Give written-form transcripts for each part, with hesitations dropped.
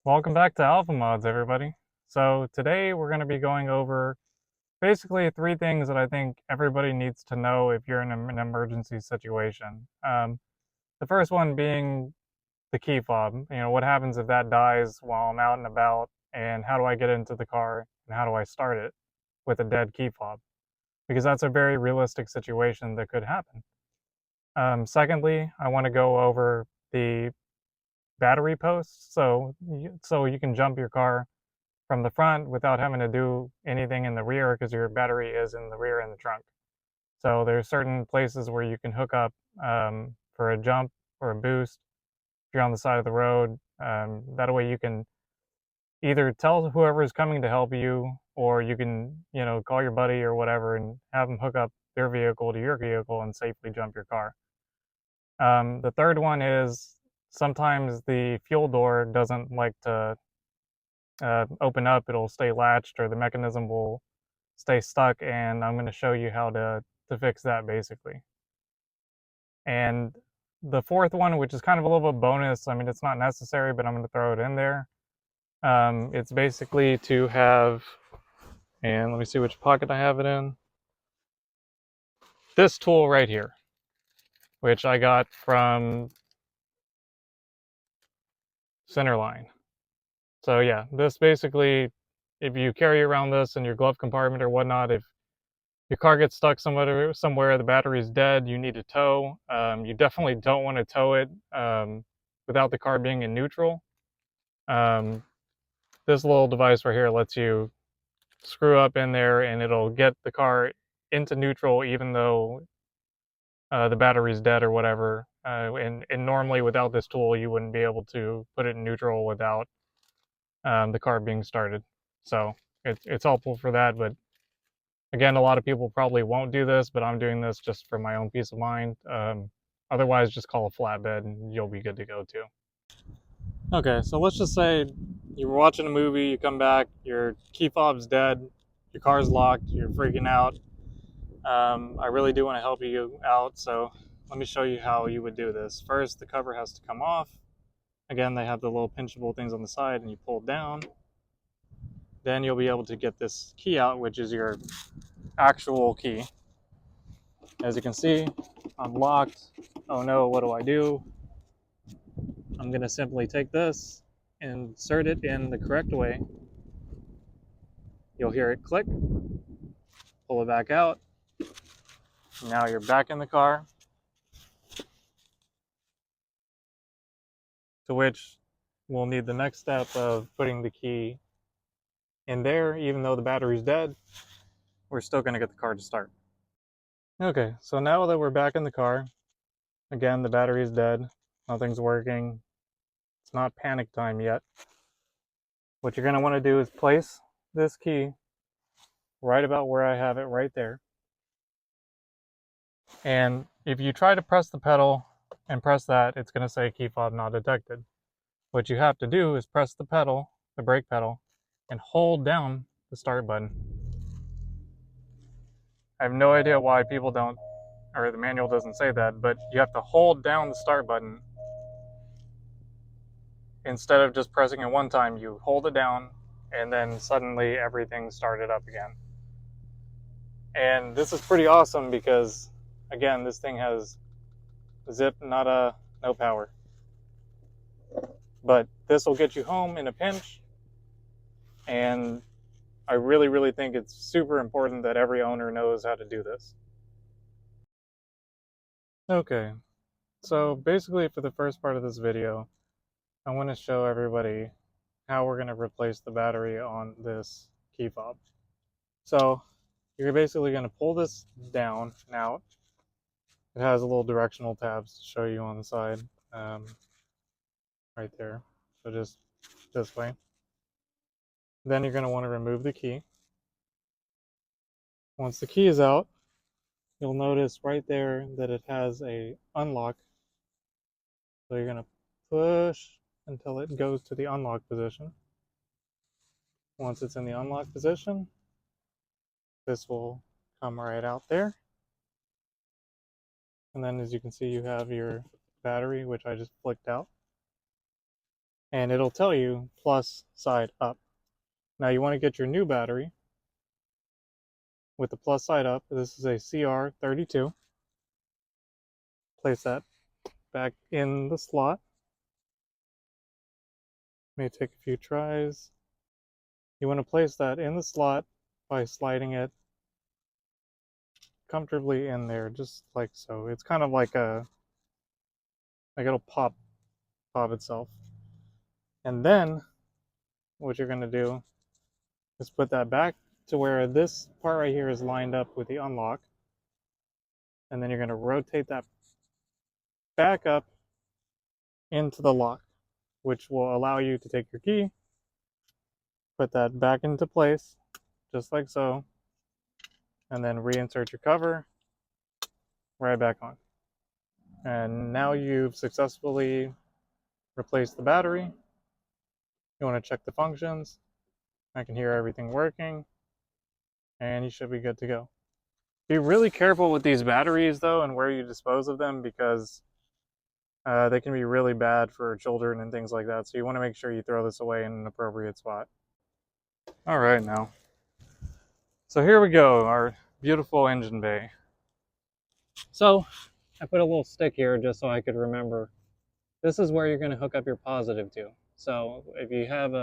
Welcome back to Alpha Mods, everybody. So today we're going to be going over basically three things that I think everybody needs to know if you're in an emergency situation. The first one being the key fob. What happens if that dies while I'm out and about, and how do I get into the car, and how do I start it with a dead key fob? Because that's a very realistic situation that could happen. Secondly, I want to go over the battery posts, so you can jump your car from the front without having to do anything in the rear because your battery is in the rear in the trunk. So there's certain places where you can hook up for a jump or a boost if you're on the side of the road. That way you can either tell whoever is coming to help you, or you can, call your buddy or whatever and have them hook up their vehicle to your vehicle and safely jump your car. The third one is sometimes the fuel door doesn't like to open up, it'll stay latched or the mechanism will stay stuck, and I'm going to show you how to fix that basically. And the fourth one, which is kind of a little bit bonus, I mean, it's not necessary, but I'm going to throw it in there. It's basically to have, and let me see which pocket I have it in, this tool right here, which I got from Centerline. So yeah, this basically, if you carry around this in your glove compartment or whatnot, if your car gets stuck somewhere, the battery's dead, you need to tow. You definitely don't want to tow it without the car being in neutral. Um, this little device right here lets you screw up in there and it'll get the car into neutral even though the battery's dead or whatever. And normally without this tool, you wouldn't be able to put it in neutral without the car being started. So it's helpful for that, but again, a lot of people probably won't do this, but I'm doing this just for my own peace of mind. Otherwise, just call a flatbed and you'll be good to go too. Okay, so let's just say you were watching a movie, you come back, your key fob's dead, your car's locked, you're freaking out. I really do want to help you out, so let me show you how you would do this. First, the cover has to come off. Again, they have the little pinchable things on the side, and you pull down. Then you'll be able to get this key out, which is your actual key. As you can see, I'm locked. Oh no, what do I do? I'm going to simply take this, insert it in the correct way. You'll hear it click, pull it back out. Now you're back in the car, to which we'll need the next step of putting the key in there. Even though the battery's dead, we're still going to get the car to start. Okay, so now that we're back in the car, again, the battery's dead, nothing's working. It's not panic time yet. What you're going to want to do is place this key right about where I have it right there. And if you try to press the pedal and press that, it's going to say key fob not detected. What you have to do is press the pedal, the brake pedal, and hold down the start button. I have no idea why people don't, or the manual doesn't say that, but you have to hold down the start button. Instead of just pressing it one time, you hold it down and then suddenly everything started up again. And this is pretty awesome because, again, this thing has zip, no power. But this will get you home in a pinch, and I really, really think it's super important that every owner knows how to do this. Okay, so basically for the first part of this video, I want to show everybody how we're going to replace the battery on this key fob. So you're basically going to pull this down and out. It has a little directional tabs to show you on the side, right there. So just this way. Then you're going to want to remove the key. Once the key is out, you'll notice right there that it has a unlock. So you're going to push until it goes to the unlock position. Once it's in the unlock position, this will come right out there. And then as you can see, you have your battery, which I just flicked out. and it'll tell you plus side up. Now you want to get your new battery with the plus side up. This is a CR32. Place that back in the slot. May take a few tries. You want to place that in the slot by sliding it comfortably in there, just like so. It's kind of like it'll pop itself. And then what you're going to do is put that back to where this part right here is lined up with the unlock. And then you're going to rotate that back up into the lock, which will allow you to take your key, put that back into place, just like so, and then reinsert your cover right back on. And now you've successfully replaced the battery. You want to check the functions. I can hear everything working, and you should be good to go. Be really careful with these batteries though, and where you dispose of them, because they can be really bad for children and things like that. So you want to make sure you throw this away in an appropriate spot. All right, now. So here we go, our beautiful engine bay. So I put a little stick here just so I could remember. This is where you're going to hook up your positive to. So if you have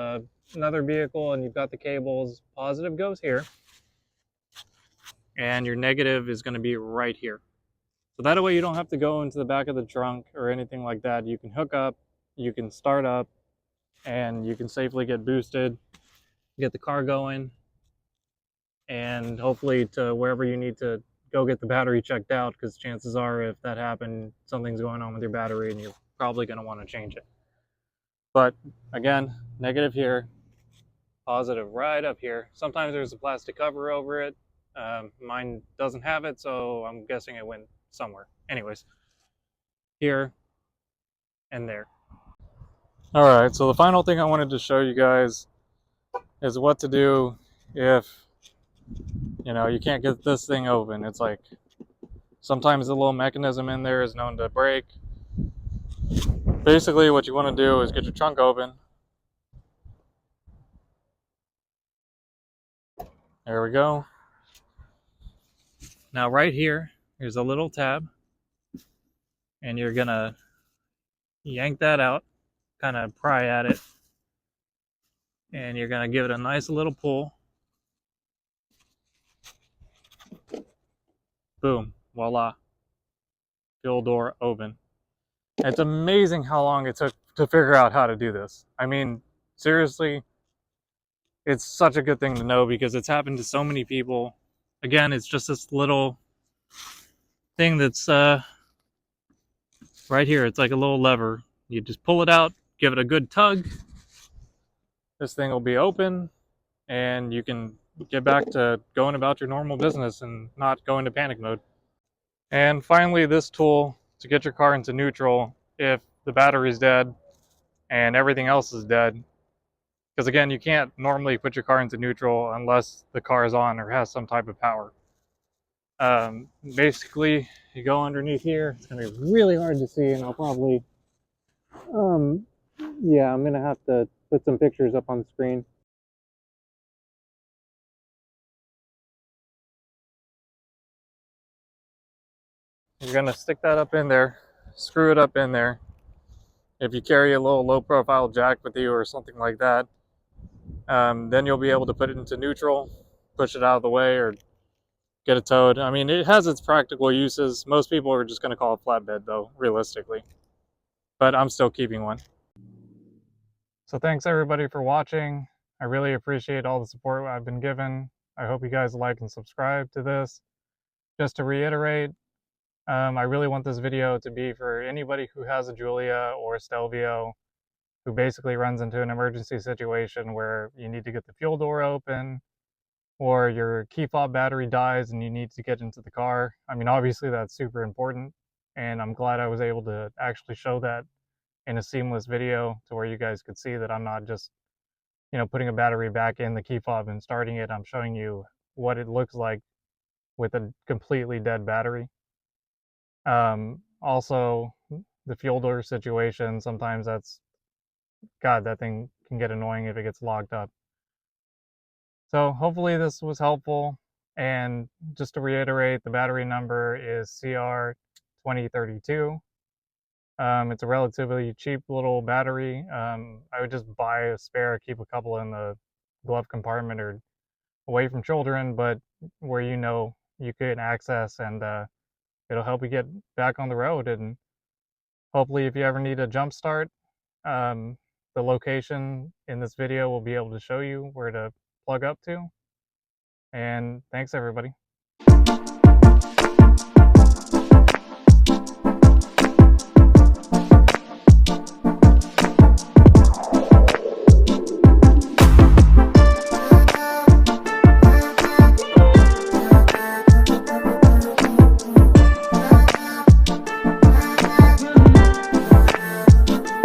another vehicle and you've got the cables, positive goes here, and your negative is going to be right here. So that way you don't have to go into the back of the trunk or anything like that. You can hook up, you can start up, and you can safely get boosted, get the car going, and hopefully to wherever you need to go get the battery checked out, because chances are if that happened, something's going on with your battery and you're probably going to want to change it. But again, negative here, positive right up here. Sometimes there's a plastic cover over it. Mine doesn't have it, so I'm guessing it went somewhere. Anyways, here and there. All right, so the final thing I wanted to show you guys is what to do if you can't get this thing open. It's like sometimes the little mechanism in there is known to break. Basically what you want to do is get your trunk open. There we go. Now right here, here's a little tab, and you're gonna yank that out, kind of pry at it, and you're gonna give it a nice little pull. Boom, voila, fuel door open. It's amazing how long it took to figure out how to do this. I mean, seriously, it's such a good thing to know because it's happened to so many people. Again, it's just this little thing that's right here. It's like a little lever. You just pull it out, give it a good tug. This thing will be open, and you can get back to going about your normal business and not go into panic mode. And finally, this tool to get your car into neutral if the battery's dead and everything else is dead. Because again, you can't normally put your car into neutral unless the car is on or has some type of power. Basically, you go underneath here. It's going to be really hard to see, and I'll probably, yeah, I'm going to have to put some pictures up on the screen. You're going to stick that up in there, screw it up in there. If you carry a little low profile jack with you or something like that, then you'll be able to put it into neutral, push it out of the way, or get it towed. I mean, it has its practical uses. Most people are just going to call it flatbed though, realistically. But I'm still keeping one. So thanks everybody for watching. I really appreciate all the support I've been given. I hope you guys like and subscribe to this. Just to reiterate, I really want this video to be for anybody who has a Giulia or a Stelvio who basically runs into an emergency situation where you need to get the fuel door open, or your key fob battery dies and you need to get into the car. I mean, obviously that's super important, and I'm glad I was able to actually show that in a seamless video to where you guys could see that I'm not just, putting a battery back in the key fob and starting it. I'm showing you what it looks like with a completely dead battery. Also, the fuel door situation, sometimes that's God, that thing can get annoying if it gets locked up. So hopefully this was helpful. And just to reiterate, the battery number is CR2032. It's a relatively cheap little battery. I would just buy a spare, keep a couple in the glove compartment or away from children, but where you can access, and it'll help you get back on the road. And hopefully, if you ever need a jump start, um, the location in this video will be able to show you where to plug up to. And thanks, everybody.